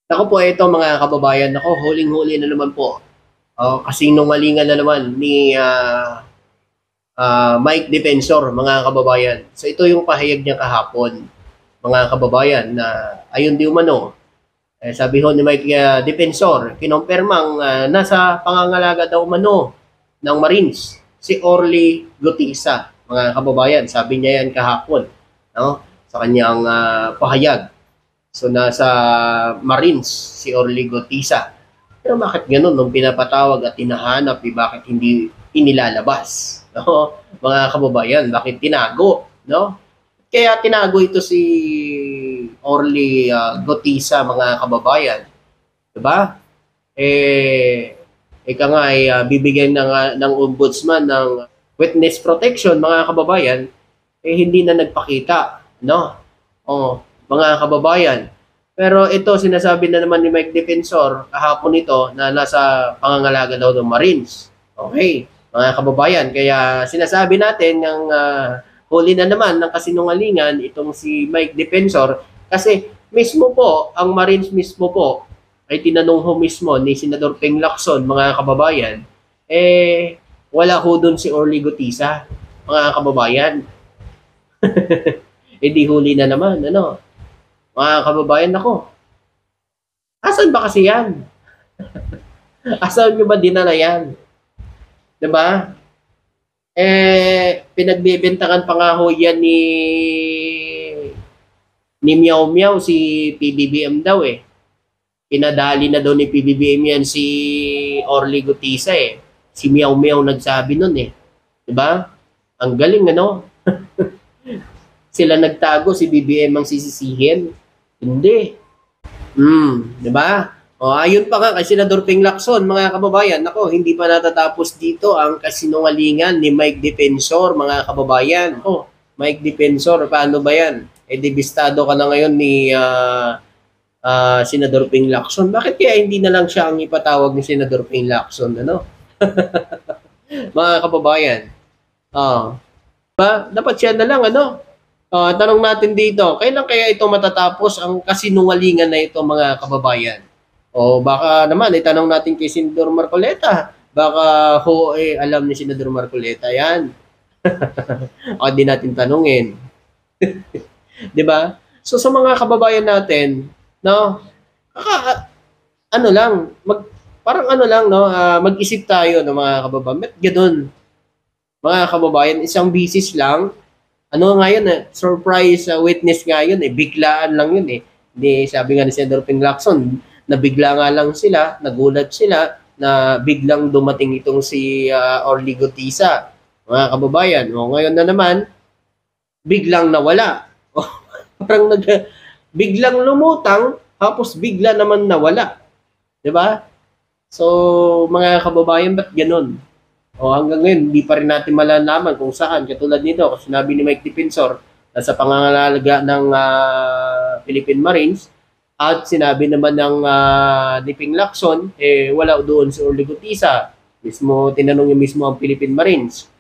Ako po, ito mga kababayan, ako, huling-huli na naman po. Kasinungalingan na naman ni Mike Defensor, mga kababayan. So ito yung pahayag niya kahapon, mga kababayan, na ayun di umano, sabi ho ni Mike Defensor, kinumpirmang nasa pangangalaga daw umano ng Marines, si Orly Gutisa, mga kababayan. Sabi niya yan kahapon, no? Sa kanyang pahayag. So nasa Marines si Orly Gutisa. Pero bakit ganun nung pinapatawag at hinahanap, bakit hindi inilalabas? No? Mga kababayan, bakit tinago? No? Kaya tinago ito si Orly Gutisa, mga kababayan. Diba? Ika nga ay bibigyan ng ombudsman ng witness protection, mga kababayan, hindi na nagpakita. No? Mga kababayan, pero ito, sinasabi na naman ni Mike Defensor kahapon ito na nasa pangangalaga daw ng Marines. Okay, mga kababayan, kaya sinasabi natin ng huli na naman ng kasinungalingan itong si Mike Defensor kasi mismo po, ang Marines mismo po, ay tinanong ho mismo ni Senador Ping Lacson, mga kababayan, wala ho doon si Orly Gutisa, mga kababayan. Di huli na naman, ano? Mga kababayan, ako, asan ba kasi yan? Asan nyo ba dinala yan? Diba? Pinagbibintangan pa nga ho yan ni Meow Meow, si PBBM daw eh. Pinadali na daw ni PBBM yan si Orly Gutisa eh. Si Meow Meow nagsabi nun eh. Diba? Ang galing, ano? Sila nagtago, si BBM ang sisisihin. Hindi. Diba? Ayun pa nga kay Senador Ping Lacson, mga kababayan. Nako, hindi pa natatapos dito ang kasinungalingan ni Mike Defensor, mga kababayan. Mike Defensor, paano ba yan? Debistado ka na ngayon ni Senador Ping Lacson. Bakit kaya hindi na lang siya ang ipatawag ni Senador Ping Lacson, ano? Mga kababayan. Dapat siya na lang, ano? Tanong natin dito, kailan kaya ito matatapos ang kasinungalingan na ito, mga kababayan? Baka naman, itanong natin kay Senador Marcoleta. Baka alam ni Senador Marcoleta yan. O di natin tanungin. Di ba? So sa mga kababayan natin, no, ano lang, mag-isip tayo ng mga kababayan. Ba't ganun? Mga kababayan, isang bisis lang, ngayon, surprise witness nga yun eh, biglaan lang yun eh. Hindi, sabi nga ni Senador Ping Lacson, nabigla nga lang sila, nagulat sila, na biglang dumating itong si Orly Gutisa. Mga kababayan, ngayon na naman, biglang nawala. Parang biglang lumutang, tapos bigla naman nawala. Diba? So, mga kababayan, ba't ganun? Hanggang ngayon, hindi pa rin natin malalaman kung saan. Katulad nito, kasi sinabi ni Mike Defensor, sa pangangalaga ng Philippine Marines, at sinabi naman ng ni Ping Lacson, wala doon si Orly Gutisa. Mismo, tinanong niya mismo ang Philippine Marines.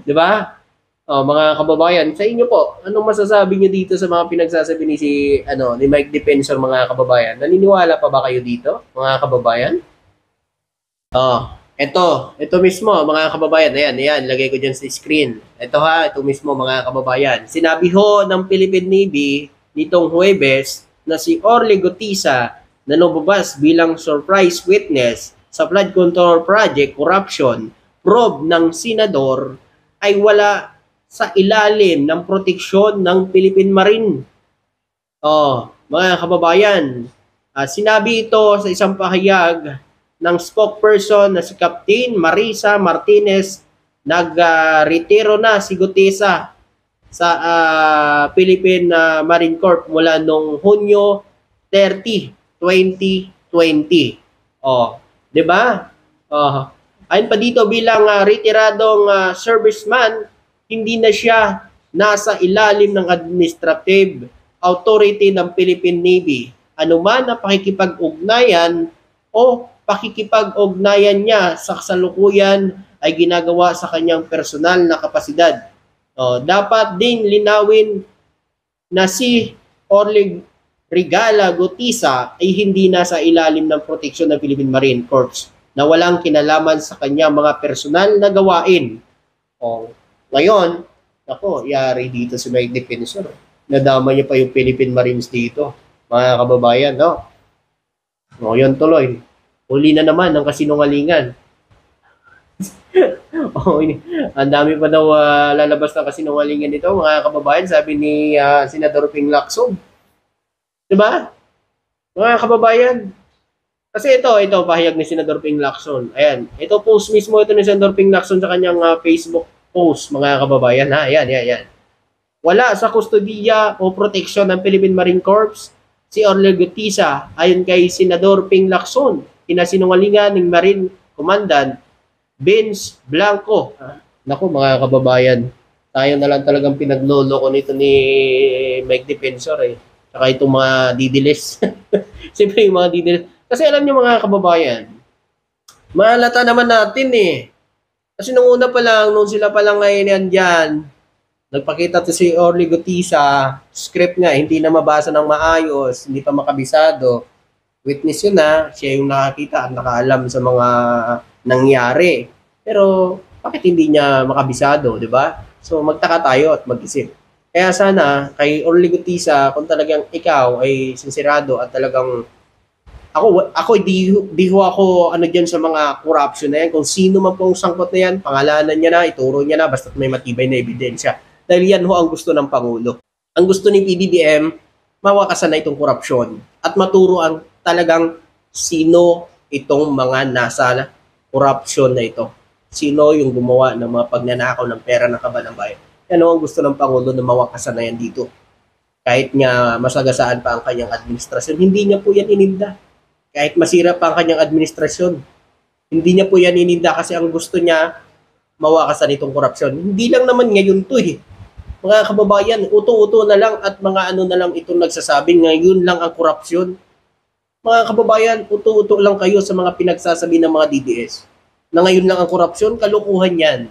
Di ba? Mga kababayan, sa inyo po, anong masasabi niyo dito sa mga pinagsasabi ni Mike Defensor, mga kababayan? Naniniwala pa ba kayo dito, mga kababayan? Ito mismo, mga kababayan, ayan, lagay ko dyan sa screen. Ito mismo, mga kababayan. Sinabi ho ng Philippine Navy nitong Huwebes na si Orly Gutisa na lumabas bilang surprise witness sa flood control project corruption probe ng senador ay wala sa ilalim ng proteksyon ng Philippine Marine. Mga kababayan, sinabi ito sa isang pahayag ng spokesperson na si Captain Marisa Martinez. Nag-retiro na si Gutisa sa Philippine Marine Corps mula noong Hunyo 30, 2020. Di ba? Ayon pa dito, bilang retiradong serviceman, hindi na siya nasa ilalim ng administrative authority ng Philippine Navy. Anuman na pakikipag-ugnayan o pakikipag-ugnayan niya sa kasalukuyan ay ginagawa sa kanyang personal na kapasidad. Dapat din linawin na si Orly Regala Gutisa ay hindi nasa ilalim ng proteksyon ng Philippine Marine Corps na walang kinalaman sa kanya mga personal na gawain. O, ngayon, ako, yari dito si Mike Defensor. Nadama niya pa yung Philippine Marines dito, mga kababayan, no? O, yun tuloy. Huli na naman ng kasinungalingan. Ang dami pa daw lalabas ng kasinungalingan nito, mga kababayan, sabi ni Senador Ping Lacson. Diba? Mga kababayan. Kasi ito, pahayag ni Senador Ping Lacson. Ayan, ito post mismo ito ni Senador Ping Lacson sa kanyang Facebook post, mga kababayan. Ha? Ayan. Wala sa kustodiya o proteksyon ng Philippine Marine Corps si Orly Gutisa ayon kay Senador Ping Lacson, kinasinungalingan ng Marine Commandant Vince Blanco. Naku, mga kababayan, tayo na lang talagang pinagloloko nito ni Mike Defensor eh. Saka itong mga didilis. Siyempre yung mga didilis. Kasi alam niyo mga kababayan, mahalata naman natin eh. Kasi nung una pa lang, nung sila pa lang ngayon dyan, nagpakita to si Orly Gutisa, script nga, hindi na mabasa ng maayos, hindi pa makabisado. Witness yun na, siya yung nakakita at nakaalam sa mga nangyari. Pero, bakit hindi niya makabisado, di ba? So, magtaka tayo at mag-isip. Kaya sana, kay Orly Gutisa, kung talagang ikaw ay sincerado at talagang ako di ho ako ano diyan sa mga corruption na yan. Kung sino man pong sangkot na yan, pangalanan niya na, ituro niya na, basta may matibay na ebidensya. Dahil yan ho ang gusto ng Pangulo. Ang gusto ni PBBM, mawakasan na itong korupsyon at maturo ang talagang sino itong mga nasa korupsyon na ito. Sino yung gumawa ng mga pagnanakaw ng pera ng kaban ng bayan. Yan ho ang gusto ng Pangulo na mawakasan na yan dito. Kahit nga masagasaan pa ang kanyang administrasyon, hindi niya po yan ininda. Kahit masira pa ang kanyang administrasyon, hindi niya po yan ininda kasi ang gusto niya mawakasan itong korupsyon. Hindi lang naman ngayon to eh. Mga kababayan, uto-uto na lang at mga ano na lang itong nagsasabing ngayon lang ang korupsyon. Mga kababayan, uto-uto lang kayo sa mga pinagsasabi ng mga DDS na ngayon lang ang korupsyon, kalukuhan yan.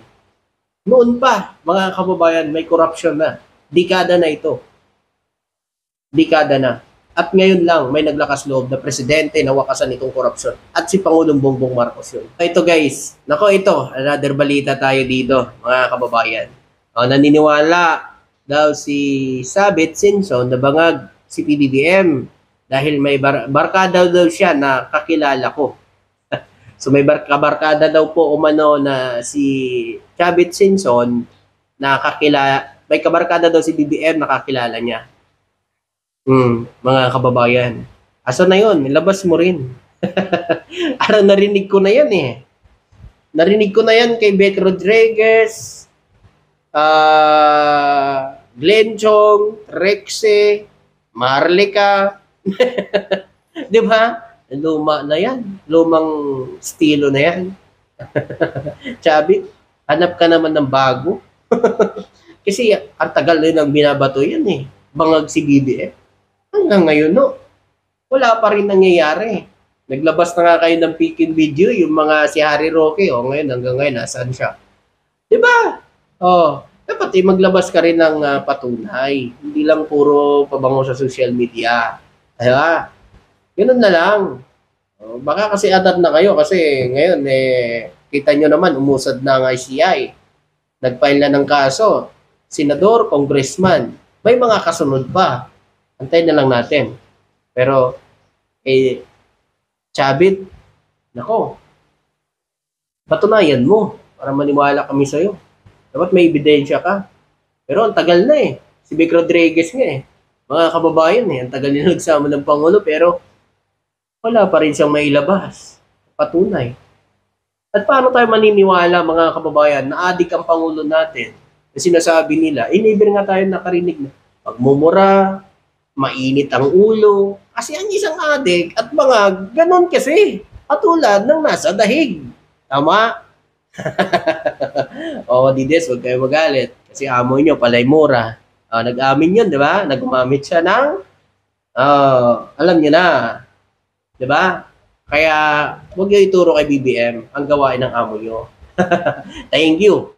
Noon pa, mga kababayan, may korupsyon na. Dekada na ito. Dekada na. At ngayon lang, may naglakas loob na presidente na wakasan itong korupsyon. At si Pangulong Bongbong Marcos yun. Ito guys, ito, another balita tayo dito, mga kababayan. Naniniwala daw si Sabit Sinson na bangag si PBBM dahil may barkada daw siya na kakilala ko. So may barkada daw po umano na si Sabit Sinson na kakilala, may kabarkada daw si BBM na kakilala niya. Mga kababayan. Asa na yun? Ilabas mo rin. Araw narinig ko na yan eh. Narinig ko na yan kay Beth Rodriguez, Glenn Chong, Rexe, Marlica. Di ba? Luma na yan. Lumang estilo na yan. Chabi, hanap ka naman ng bago. Kasi ang tagal din ang binabato yan eh. Bangag si BBM. Hanggang ngayon, no, wala pa rin nangyayari. Naglabas na nga kayo ng peeking video, yung mga si Harry Roque, ngayon, hanggang ngayon, nasaan siya? Diba? Dapat maglabas ka rin ng patunay. Hindi lang puro pabango sa social media. Diba? Ganun na lang. Baka kasi atat na kayo, kasi ngayon, kita nyo naman, umusad na ang ICI. Nag-file na ng kaso. Senador, congressman, may mga kasunod pa. Antayin na lang natin. Pero, Chabit, nako, patunayan mo para maniwala kami sa'yo. Dapat may ebidensya ka. Pero ang tagal na eh. Si Vic Rodriguez nga eh. Mga kababayan eh, ang tagal nila nagsama ng Pangulo pero wala pa rin siyang mailabas. Patunay. At paano tayo maniniwala mga kababayan na adik ang Pangulo natin? Na sinasabi nila, never nga tayo nakarinig na pagmumura, mainit ang ulo. Kasi ang isang adik at mga ganon kasi. Katulad ng nasa dahig. Tama? Dides, huwag kayo magalit. Kasi amoy nyo, palay mura. Nag-amin yun, di ba? Nagumamit siya ng, alam nyo na. Di ba? Kaya, huwag nyo ituro kay BBM ang gawain ng amo nyo. Thank you.